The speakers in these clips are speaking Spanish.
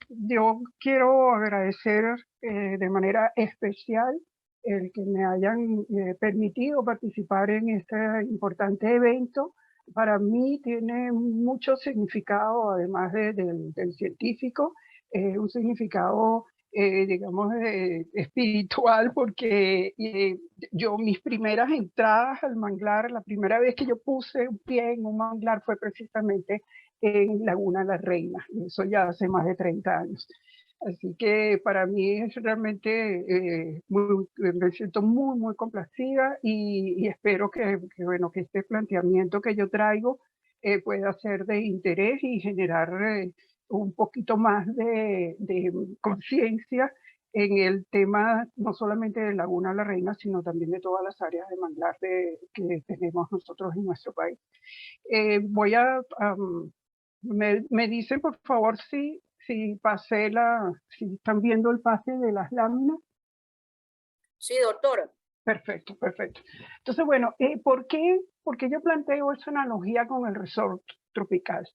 Yo quiero agradecer de manera especial el que me hayan permitido participar en este importante evento. Para mí tiene mucho significado, además del científico, un significado, digamos, espiritual, porque mis primeras entradas al manglar, la primera vez que yo puse un pie en un manglar fue precisamente en Laguna La Reina, y eso ya hace más de 30 años. Así que para mí es realmente, me siento muy complacida y espero bueno, que este planteamiento que yo traigo pueda ser de interés y generar un poquito más de conciencia en el tema no solamente de Laguna La Reina, sino también de todas las áreas de manglar que tenemos nosotros en nuestro país. Voy a me dicen, por favor, si están viendo el pase de las láminas. Sí, doctora. Perfecto, perfecto. Entonces, bueno, por qué yo planteo esa analogía con el resort tropical?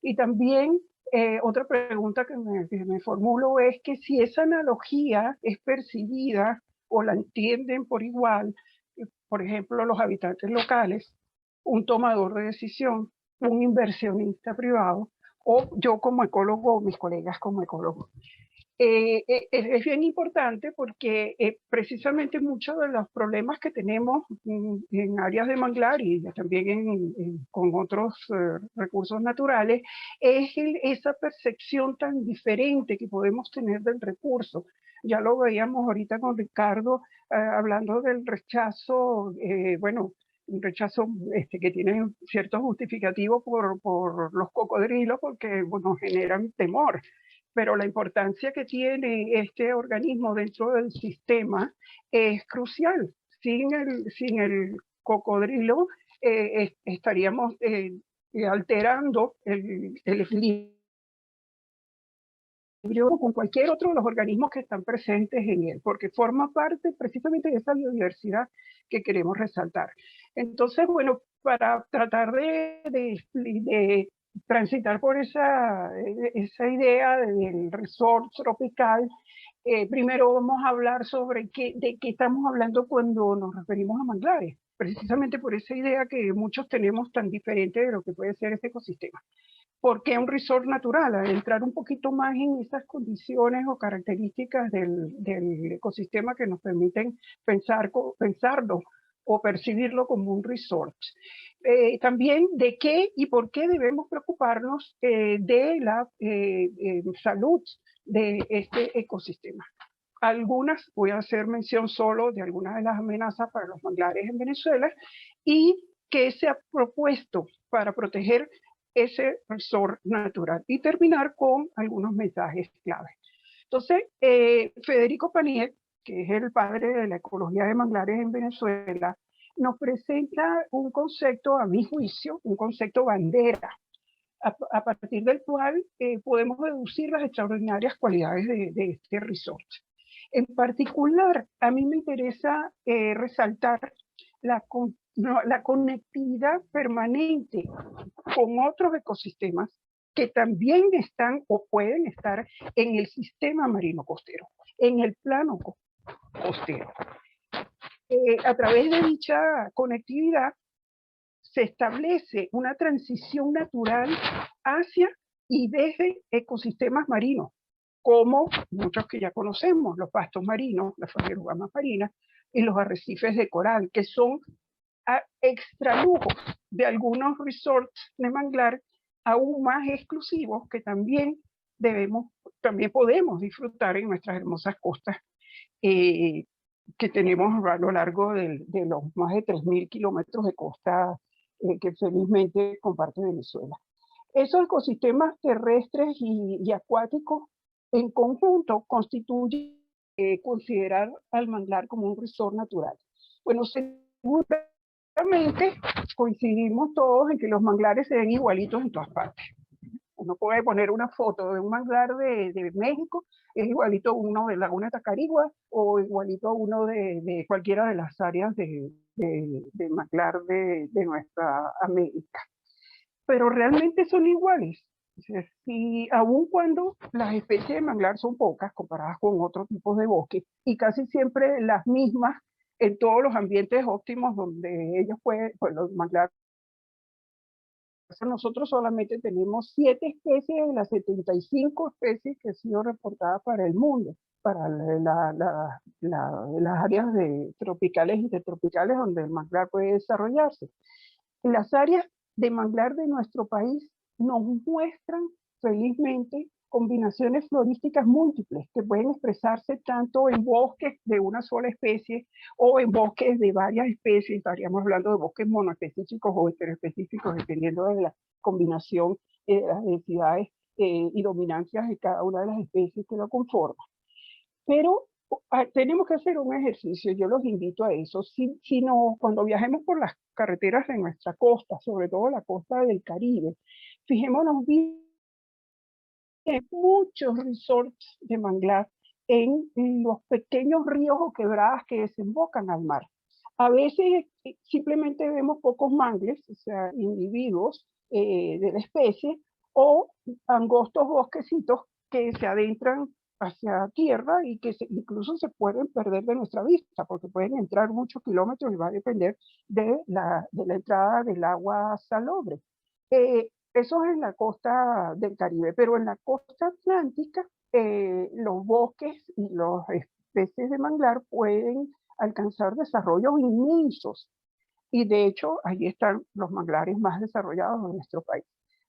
Y también otra pregunta que me formulo es que si esa analogía es percibida o la entienden por igual, por ejemplo, los habitantes locales, un tomador de decisión, un inversionista privado, o yo como ecólogo, o mis colegas como ecólogos. Es bien importante porque precisamente muchos de los problemas que tenemos en áreas de manglar y también con otros recursos naturales es esa percepción tan diferente que podemos tener del recurso. Ya lo veíamos ahorita con Ricardo hablando del rechazo, bueno, un rechazo que tiene cierto justificativo por los cocodrilos porque, bueno, generan temor, pero la importancia que tiene este organismo dentro del sistema es crucial. Sin el cocodrilo estaríamos alterando el equilibrio con cualquier otro de los organismos que están presentes en él, porque forma parte precisamente de esa biodiversidad que queremos resaltar. Entonces, bueno, para tratar de transitar por esa idea del resort tropical, primero vamos a hablar sobre de qué estamos hablando cuando nos referimos a manglares, precisamente por esa idea que muchos tenemos tan diferente de lo que puede ser este ecosistema. ¿Por qué un resort natural? Al entrar un poquito más en esas condiciones o características del ecosistema que nos permiten pensarlo o percibirlo como un resort. También de qué y por qué debemos preocuparnos de la salud de este ecosistema. Voy a hacer mención solo de algunas de las amenazas para los manglares en Venezuela y qué se ha propuesto para proteger ese resort natural y terminar con algunos mensajes clave. Entonces, Federico Panier, que es el padre de la ecología de manglares en Venezuela, nos presenta un concepto, a mi juicio, un concepto bandera, a partir del cual podemos deducir las extraordinarias cualidades de este resort. En particular, a mí me interesa resaltar la conectividad permanente con otros ecosistemas que también están o pueden estar en el sistema marino costero, en el plano costero. A través de dicha conectividad se establece una transición natural hacia y desde ecosistemas marinos, como muchos que ya conocemos, los pastos marinos, las fanerogamas marinas y los arrecifes de coral, que son extralujos de algunos resorts de manglar aún más exclusivos que también podemos disfrutar en nuestras hermosas costas que tenemos a lo largo de los más de 3.000 kilómetros de costa que felizmente comparte Venezuela. Esos ecosistemas terrestres y acuáticos en conjunto constituyen considerar al manglar como un resort natural. Bueno, seguramente coincidimos todos en que los manglares se ven igualitos en todas partes. Uno puede poner una foto de un manglar de México, es igualito a uno de Laguna de Tacarigua o igualito a uno de cualquiera de las áreas de manglar de nuestra América. Pero realmente son iguales. Si, aun cuando las especies de manglar son pocas comparadas con otros tipos de bosques y casi siempre las mismas en todos los ambientes óptimos donde ellos pueden, pues los manglares, nosotros solamente tenemos 7 especies de las 75 especies que han sido reportadas para el mundo, para las áreas tropicales y intertropicales donde el manglar puede desarrollarse. Las áreas de manglar de nuestro país nos muestran felizmente combinaciones florísticas múltiples que pueden expresarse tanto en bosques de una sola especie o en bosques de varias especies. Estaríamos hablando de bosques monoespecíficos o heteroespecíficos dependiendo de la combinación de las densidades y dominancias de cada una de las especies que lo conforman. Pero tenemos que hacer un ejercicio, yo los invito a eso. Si no, cuando viajemos por las carreteras de nuestra costa, sobre todo la costa del Caribe, fijémonos bien, hay muchos resorts de manglar en los pequeños ríos o quebradas que desembocan al mar. A veces simplemente vemos pocos mangles, o sea, individuos de la especie, o angostos bosquecitos que se adentran hacia tierra y que incluso se pueden perder de nuestra vista, porque pueden entrar muchos kilómetros y va a depender de la entrada del agua salobre. Eso es en la costa del Caribe, pero en la costa atlántica los bosques y las especies de manglar pueden alcanzar desarrollos inmensos y de hecho allí están los manglares más desarrollados de nuestro país.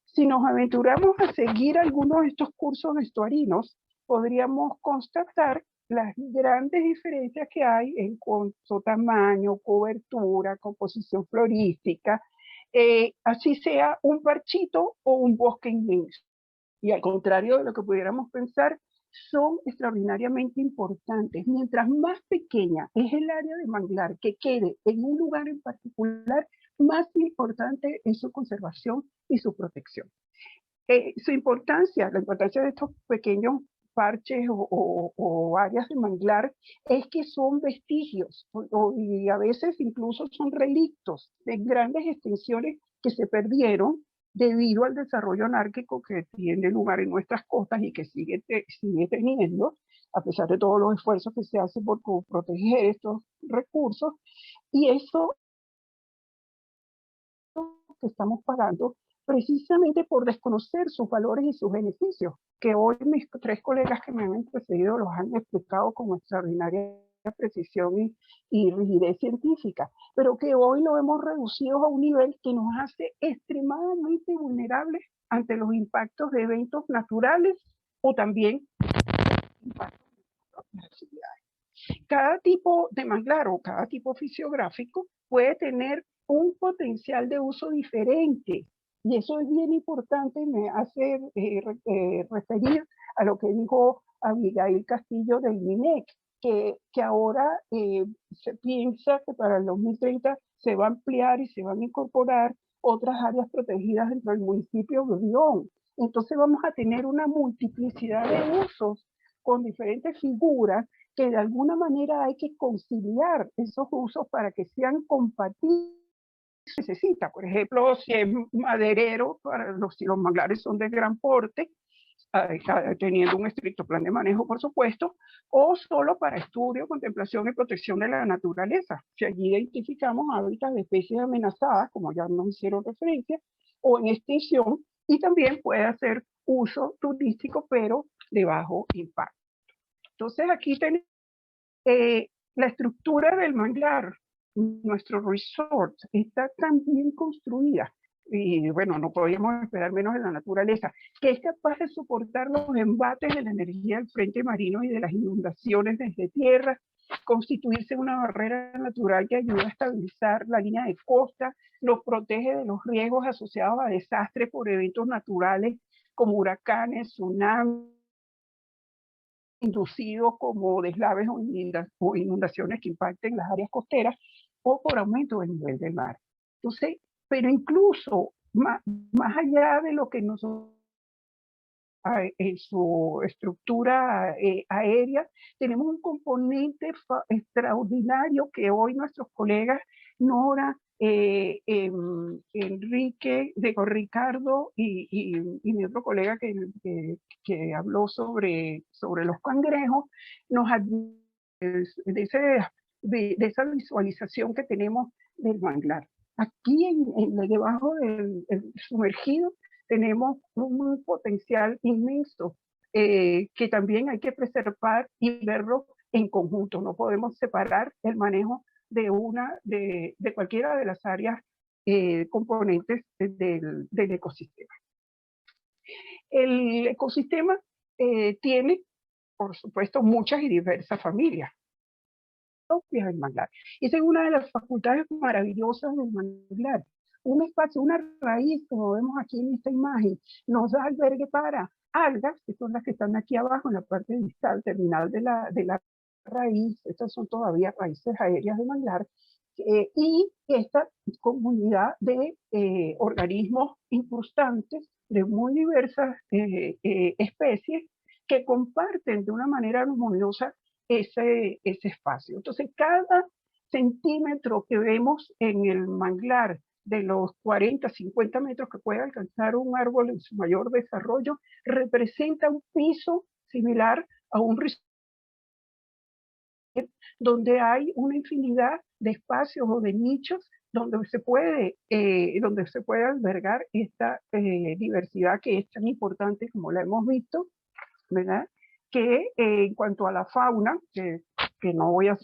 Si nos aventuramos a seguir algunos de estos cursos estuarinos, podríamos constatar las grandes diferencias que hay en cuanto a tamaño, cobertura, composición florística, así sea un parchito o un bosque inmenso. Y al contrario de lo que pudiéramos pensar, son extraordinariamente importantes. Mientras más pequeña es el área de manglar que quede en un lugar en particular, más importante es su conservación y su protección. La importancia de estos pequeños parches o áreas de manglar es que son vestigios y a veces incluso son relictos de grandes extensiones que se perdieron debido al desarrollo anárquico que tiene lugar en nuestras costas y que sigue teniendo, a pesar de todos los esfuerzos que se hacen por proteger estos recursos. Y eso que estamos pagando precisamente por desconocer sus valores y sus beneficios, que hoy mis 3 colegas que me han precedido los han explicado con extraordinaria precisión y rigidez científica, pero que hoy lo hemos reducido a un nivel que nos hace extremadamente vulnerables ante los impactos de eventos naturales o también impactos de las actividades. Cada tipo de manglar o cada tipo fisiográfico puede tener un potencial de uso diferente. Y eso es bien importante, me hace referir a lo que dijo Abigail Castillo del MINEC, que ahora se piensa que para el 2030 se va a ampliar y se van a incorporar otras áreas protegidas dentro del municipio de León. Entonces vamos a tener una multiplicidad de usos con diferentes figuras que de alguna manera hay que conciliar esos usos para que sean compatibles. Necesita, por ejemplo, si es maderero, si los manglares son de gran porte, teniendo un estricto plan de manejo, por supuesto, o solo para estudio, contemplación y protección de la naturaleza. Si allí identificamos hábitats de especies amenazadas, como ya nos hicieron referencia, o en extinción, y también puede hacer uso turístico, pero de bajo impacto. Entonces aquí tenemos la estructura del manglar, nuestro resort, está tan bien construida, y bueno, no podíamos esperar menos de la naturaleza, que es capaz de soportar los embates de la energía del frente marino y de las inundaciones desde tierra, constituirse una barrera natural que ayuda a estabilizar la línea de costa, nos protege de los riesgos asociados a desastres por eventos naturales como huracanes, tsunamis, inducidos como deslaves o inundaciones que impacten las áreas costeras o por aumento del nivel del mar. Entonces, pero incluso más allá de lo que nosotros en su estructura aérea, tenemos un componente extraordinario que hoy nuestros colegas Nora, Enrique, Ricardo y mi otro colega que habló sobre los cangrejos, nos de esa visualización que tenemos del manglar. Aquí debajo del sumergido tenemos un potencial inmenso que también hay que preservar y verlo en conjunto. No podemos separar el manejo de cualquiera de las áreas componentes del ecosistema. El ecosistema tiene, por supuesto, muchas y diversas familias propias del manglar. Esa es una de las facultades maravillosas del manglar. Un espacio, una raíz, como vemos aquí en esta imagen, nos da albergue para algas, que son las que están aquí abajo en la parte distal, terminal de la raíz. Estas son todavía raíces aéreas de manglar. Y esta comunidad de organismos incrustantes de muy diversas especies que comparten de una manera armoniosa ese espacio. Entonces, cada centímetro que vemos en el manglar de los 40, 50 metros que puede alcanzar un árbol en su mayor desarrollo, representa un piso similar a un donde hay una infinidad de espacios o de nichos donde se puede albergar esta diversidad que es tan importante como la hemos visto, ¿verdad? Que en cuanto a la fauna, que no voy a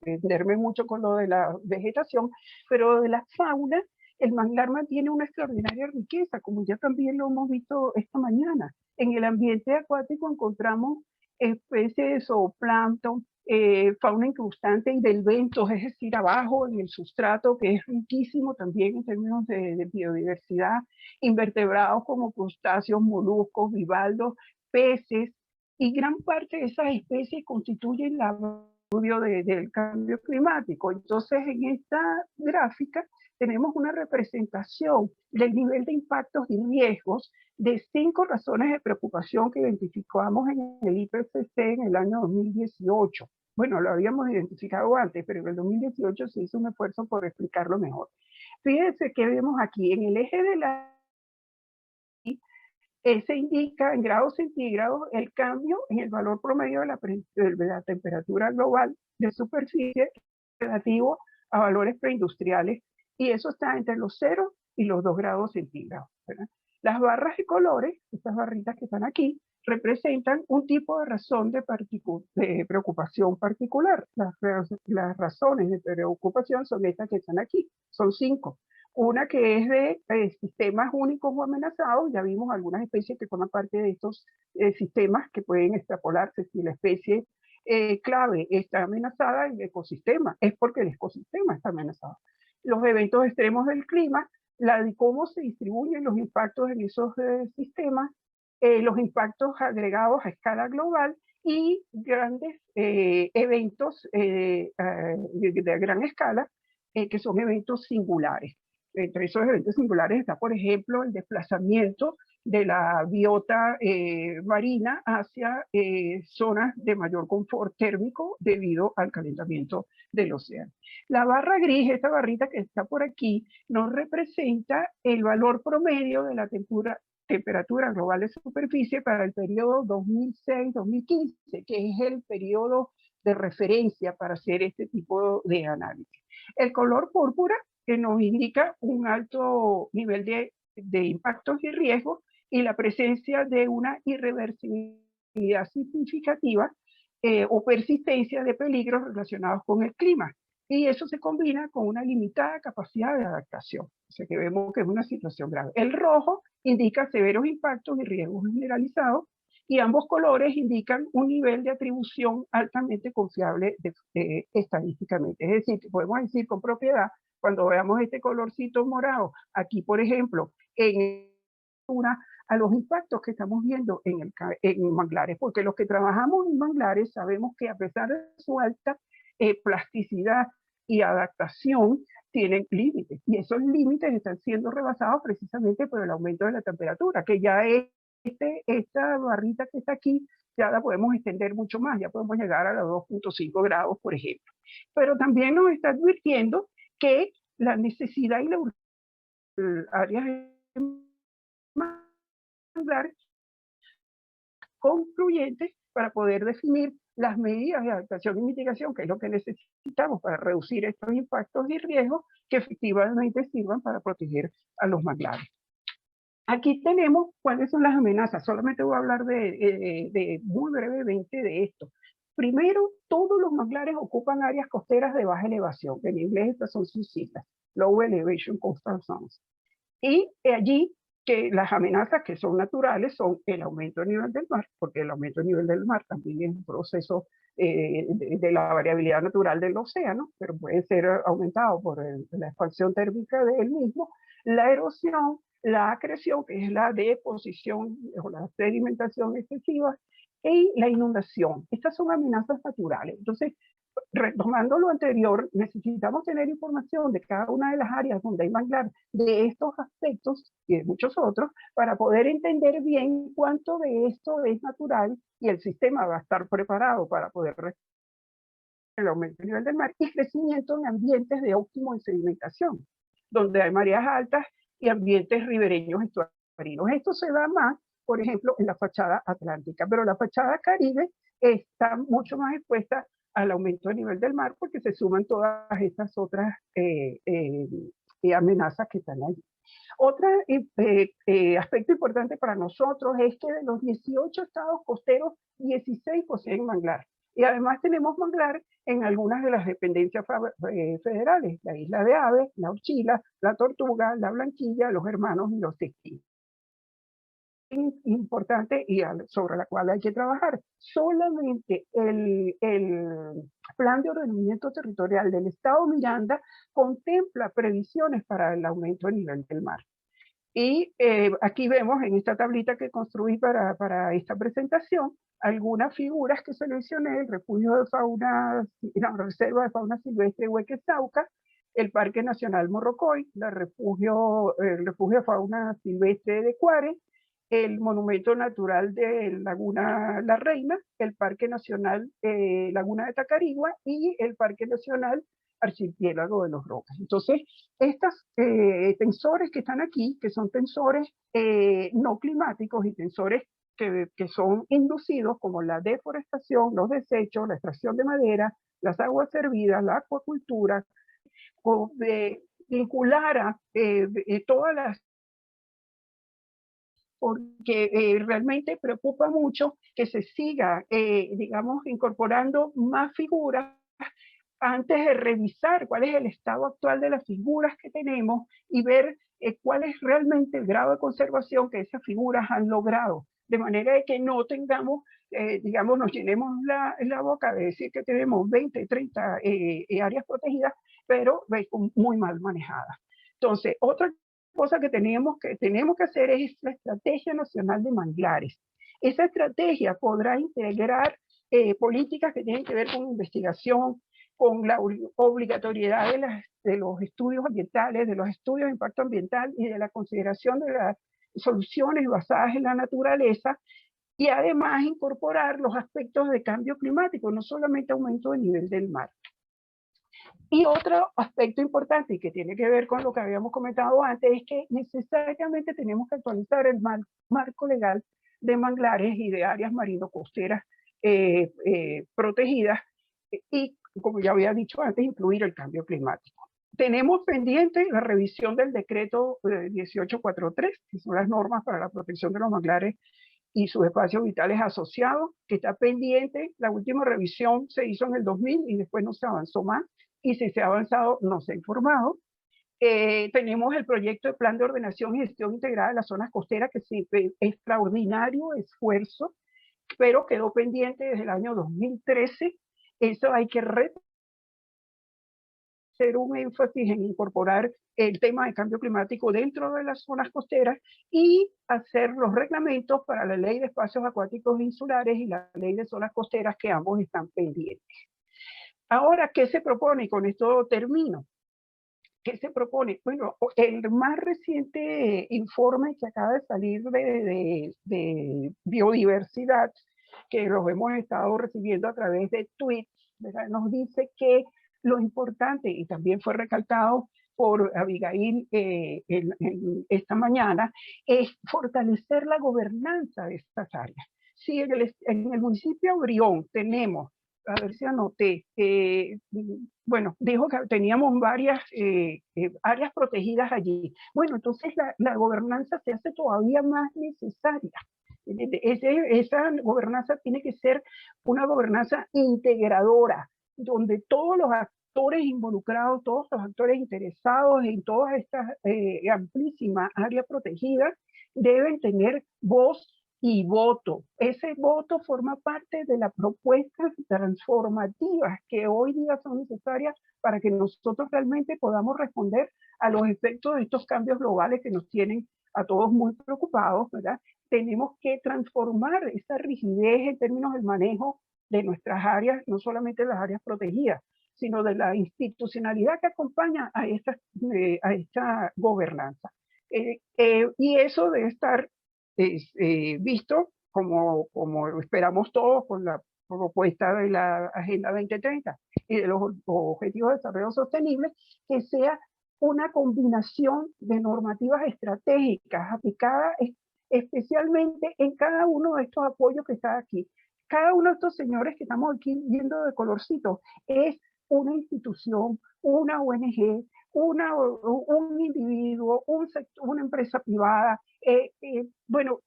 extenderme mucho con lo de la vegetación, pero de la fauna, el manglar mantiene una extraordinaria riqueza, como ya también lo hemos visto esta mañana. En el ambiente acuático encontramos especies de zooplancton, fauna incrustante y del bentos, es decir, abajo en el sustrato, que es riquísimo también en términos de biodiversidad, invertebrados como crustáceos, moluscos, bivalvos, peces, y gran parte de esas especies constituyen la estudio del cambio climático. Entonces, en esta gráfica tenemos una representación del nivel de impactos y riesgos de 5 razones de preocupación que identificamos en el IPCC en el año 2018. Bueno, lo habíamos identificado antes, pero en el 2018 se hizo un esfuerzo por explicarlo mejor. Fíjense que vemos aquí en el eje de la se indica en grados centígrados el cambio en el valor promedio de la temperatura global de superficie relativo a valores preindustriales, y eso está entre los 0 y los 2 grados centígrados, ¿verdad? Las barras de colores, estas barritas que están aquí, representan un tipo de razón de preocupación particular. Las razones de preocupación son estas que están aquí, son 5. Una que es de sistemas únicos o amenazados. Ya vimos algunas especies que forman parte de estos sistemas que pueden extrapolarse. Si la especie clave está amenazada, el ecosistema es porque el ecosistema está amenazado. Los eventos extremos del clima, cómo se distribuyen los impactos en esos sistemas, los impactos agregados a escala global y grandes eventos de gran escala, que son eventos singulares. Entre esos eventos singulares está, por ejemplo, el desplazamiento de la biota marina hacia zonas de mayor confort térmico debido al calentamiento del océano. La barra gris, esta barrita que está por aquí, nos representa el valor promedio de la temperatura global de superficie para el periodo 2006-2015, que es el periodo de referencia para hacer este tipo de análisis. El color púrpura, que nos indica un alto nivel de impactos y riesgos y la presencia de una irreversibilidad significativa o persistencia de peligros relacionados con el clima. Y eso se combina con una limitada capacidad de adaptación. O sea que vemos que es una situación grave. El rojo indica severos impactos y riesgos generalizados, y ambos colores indican un nivel de atribución altamente confiable estadísticamente. Es decir, que podemos decir con propiedad, cuando veamos este colorcito morado, aquí por ejemplo, a los impactos que estamos viendo en manglares, porque los que trabajamos en manglares sabemos que a pesar de su alta plasticidad y adaptación, tienen límites, y esos límites están siendo rebasados precisamente por el aumento de la temperatura, que ya es esta barrita que está aquí, ya la podemos extender mucho más, ya podemos llegar a los 2.5 grados, por ejemplo. Pero también nos está advirtiendo que la necesidad y la áreas de manglar concluyentes para poder definir las medidas de adaptación y mitigación, que es lo que necesitamos para reducir estos impactos y riesgos que efectivamente sirvan para proteger a los manglares. Aquí tenemos cuáles son las amenazas. Solamente voy a hablar muy brevemente de esto. Primero, todos los manglares ocupan áreas costeras de baja elevación. En inglés estas son sus siglas, Low Elevation Coastal Zones. Y allí que las amenazas que son naturales son el aumento del nivel del mar, porque el aumento del nivel del mar también es un proceso de la variabilidad natural del océano, pero puede ser aumentado por la expansión térmica del mismo, la erosión, la acreción, que es la deposición o la sedimentación excesiva, y la inundación. Estas son amenazas naturales. Entonces, retomando lo anterior, necesitamos tener información de cada una de las áreas donde hay manglar, de estos aspectos y de muchos otros, para poder entender bien cuánto de esto es natural y el sistema va a estar preparado para poder el aumento del nivel del mar y crecimiento en ambientes de óptimo sedimentación, donde hay mareas altas y ambientes ribereños estuarinos. Esto se da más, por ejemplo, en la fachada atlántica, pero la fachada caribe está mucho más expuesta al aumento del nivel del mar porque se suman todas estas otras amenazas que están allí. Otro aspecto importante para nosotros es que de los 18 estados costeros, 16 poseen manglar. Y además tenemos manglar en algunas de las dependencias federales, la Isla de Aves, la Uchila, la Tortuga, la Blanquilla, los Hermanos y los Tequis. Importante y sobre la cual hay que trabajar. Solamente el plan de ordenamiento territorial del estado Miranda contempla previsiones para el aumento del nivel del mar. Y aquí vemos en esta tablita que construí para esta presentación algunas figuras que seleccioné: el refugio de fauna, la reserva de fauna silvestre Huequesauca, el Parque Nacional Morrocoy, el refugio de fauna silvestre de Cuare, el Monumento Natural de Laguna La Reina, el Parque Nacional Laguna de Tacarigua y el Parque Nacional Archipiélago de los Rocas. Entonces, estos tensores que están aquí, que son tensores no climáticos y tensores que son inducidos, como la deforestación, los desechos, la extracción de madera, las aguas servidas, la acuacultura, o vincular a todas las, porque realmente preocupa mucho que se siga, digamos, incorporando más figuras antes de revisar cuál es el estado actual de las figuras que tenemos y ver cuál es realmente el grado de conservación que esas figuras han logrado, de manera de que no tengamos, digamos, nos llenemos la boca de decir que tenemos 20, 30 áreas protegidas, pero muy mal manejadas. Entonces, otra cosa que tenemos que hacer es la Estrategia Nacional de Manglares. Esa estrategia podrá integrar políticas que tienen que ver con investigación, con la obligatoriedad de los estudios ambientales, de los estudios de impacto ambiental y de la consideración de las soluciones basadas en la naturaleza, y además incorporar los aspectos de cambio climático, no solamente aumento del nivel del mar. Y otro aspecto importante y que tiene que ver con lo que habíamos comentado antes es que necesariamente tenemos que actualizar el marco legal de manglares y de áreas marino-costeras protegidas y, como ya había dicho antes, incluir el cambio climático. Tenemos pendiente la revisión del decreto 1843, que son las normas para la protección de los manglares y sus espacios vitales asociados, que está pendiente. La última revisión se hizo en el 2000 y después no se avanzó más, y si se ha avanzado no se ha informado. Tenemos el proyecto de plan de ordenación y gestión integrada de las zonas costeras, que sí, extraordinario esfuerzo, pero quedó pendiente desde el año 2013. Eso hay que hacer un énfasis en incorporar el tema de cambio climático dentro de las zonas costeras y hacer los reglamentos para la ley de espacios acuáticos insulares y la ley de zonas costeras, que ambos están pendientes. Ahora, ¿qué se propone? Y con esto termino. ¿Qué se propone? Bueno, el más reciente informe que acaba de salir de biodiversidad, que los hemos estado recibiendo a través de tweets, ¿verdad?, nos dice que lo importante, y también fue recalcado por Abigail esta mañana, es fortalecer la gobernanza de estas áreas. Si en el municipio de Brión tenemos, a ver si anoté, bueno, dijo que teníamos varias áreas protegidas allí. Bueno, entonces la gobernanza se hace todavía más necesaria. Esa gobernanza tiene que ser una gobernanza integradora, donde todos los actores involucrados, todos los actores interesados en todas estas amplísimas áreas protegidas deben tener voz y voto. Ese voto forma parte de las propuestas transformativas que hoy día son necesarias para que nosotros realmente podamos responder a los efectos de estos cambios globales que nos tienen a todos muy preocupados, ¿verdad? Tenemos que transformar esa rigidez en términos del manejo de nuestras áreas, no solamente las áreas protegidas, sino de la institucionalidad que acompaña a esta gobernanza. Y eso debe estar visto como esperamos todos con la propuesta de la Agenda 2030 y de los Objetivos de Desarrollo Sostenible, que sea una combinación de normativas estratégicas aplicadas especialmente en cada uno de estos apoyos que está aquí. Cada uno de estos señores que estamos aquí viendo de colorcito es una institución, una ONG, un individuo, una empresa privada, bueno,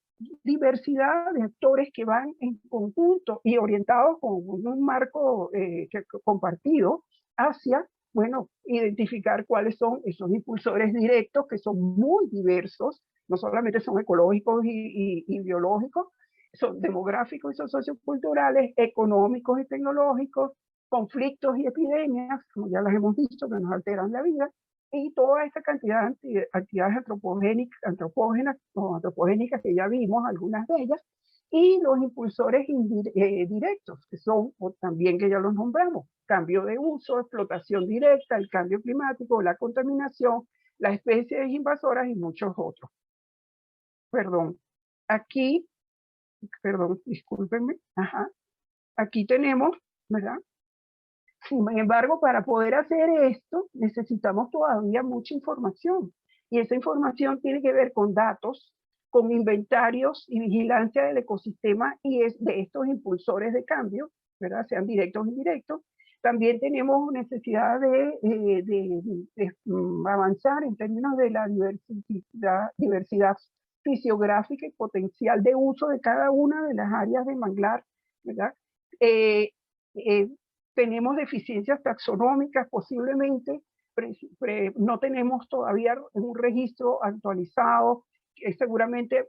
diversidad de actores que van en conjunto y orientados con un marco compartido hacia, bueno, identificar cuáles son esos impulsores directos que son muy diversos, no solamente son ecológicos y biológicos, son demográficos y son socioculturales, económicos y tecnológicos, conflictos y epidemias, como ya las hemos visto, que nos alteran la vida, y toda esta cantidad de actividades antropogénicas que ya vimos, algunas de ellas, y los impulsores directos, que son también que ya los nombramos, cambio de uso, explotación directa, el cambio climático, la contaminación, las especies invasoras y muchos otros. Perdón, aquí, perdón, discúlpenme, aquí tenemos, ¿verdad? Sin embargo, para poder hacer esto, necesitamos todavía mucha información. Y esa información tiene que ver con datos, con inventarios y vigilancia del ecosistema y de estos impulsores de cambio, ¿verdad? Sean directos o indirectos. También tenemos necesidad de avanzar en términos de la diversidad fisiográfica y potencial de uso de cada una de las áreas de manglar, ¿verdad? Tenemos deficiencias taxonómicas posiblemente, no tenemos todavía un registro actualizado, seguramente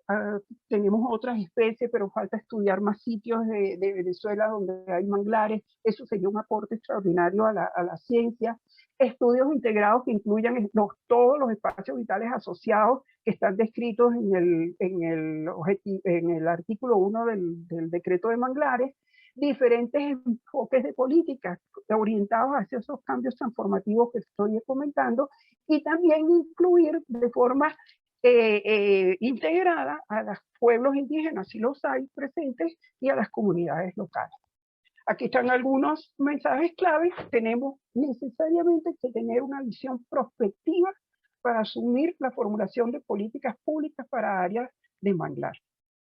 tenemos otras especies, pero falta estudiar más sitios de Venezuela donde hay manglares, eso sería un aporte extraordinario a la ciencia. Estudios integrados que incluyan todos los espacios vitales asociados que están descritos en el artículo 1 del decreto de manglares, diferentes enfoques de políticas orientados hacia esos cambios transformativos que estoy comentando, y también incluir de forma integrada a los pueblos indígenas, si los hay presentes, y a las comunidades locales. Aquí están algunos mensajes claves. Tenemos necesariamente que tener una visión prospectiva para asumir la formulación de políticas públicas para áreas de manglar.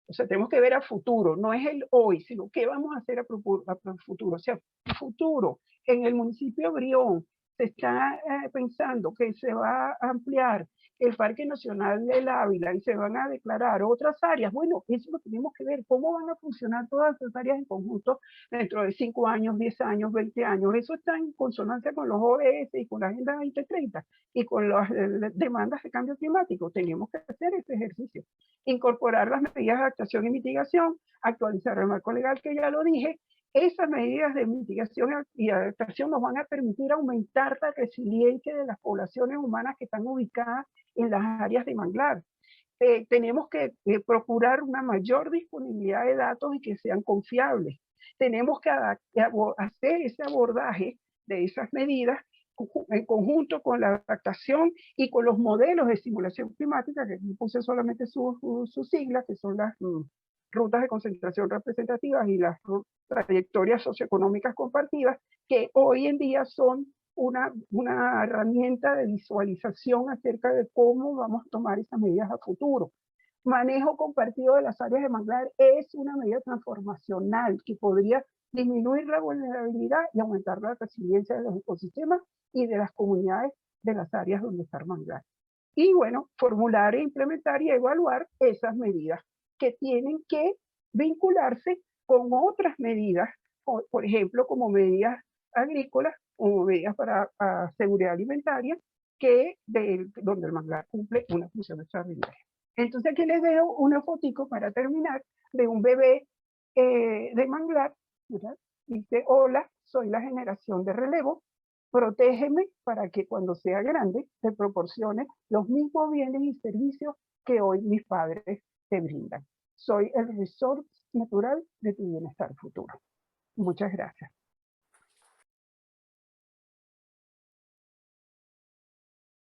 O sea, tenemos que ver a futuro, no es el hoy, sino qué vamos a hacer a futuro. O sea, futuro. En el municipio de Brión se está pensando que se va a ampliar el Parque Nacional del Ávila y se van a declarar otras áreas. Bueno, eso lo tenemos que ver, cómo van a funcionar todas esas áreas en conjunto dentro de 5 años, 10 años, 20 años. Eso está en consonancia con los ODS y con la Agenda 2030 y con las demandas de cambio climático. Tenemos que hacer ese ejercicio. Incorporar las medidas de adaptación y mitigación, actualizar el marco legal, que ya lo dije. Esas medidas de mitigación y adaptación nos van a permitir aumentar la resiliencia de las poblaciones humanas que están ubicadas en las áreas de manglar. Tenemos que procurar una mayor disponibilidad de datos y que sean confiables. Tenemos que hacer ese abordaje de esas medidas en conjunto con la adaptación y con los modelos de simulación climática, que puse solamente sus siglas, que son las rutas de concentración representativas y las trayectorias socioeconómicas compartidas, que hoy en día son una herramienta de visualización acerca de cómo vamos a tomar esas medidas a futuro. Manejo compartido de las áreas de manglar es una medida transformacional que podría disminuir la vulnerabilidad y aumentar la resiliencia de los ecosistemas y de las comunidades de las áreas donde está el manglar. Y bueno, formular e implementar y evaluar esas medidas que tienen que vincularse con otras medidas, por ejemplo, como medidas agrícolas o medidas para seguridad alimentaria, donde el manglar cumple una función extraordinaria. Entonces aquí les dejo una fotico para terminar de un bebé de manglar, ¿verdad? Dice, hola, soy la generación de relevo, protégeme para que cuando sea grande te proporcione los mismos bienes y servicios que hoy mis padres te brindan. Soy el resource natural de tu bienestar futuro. Muchas gracias.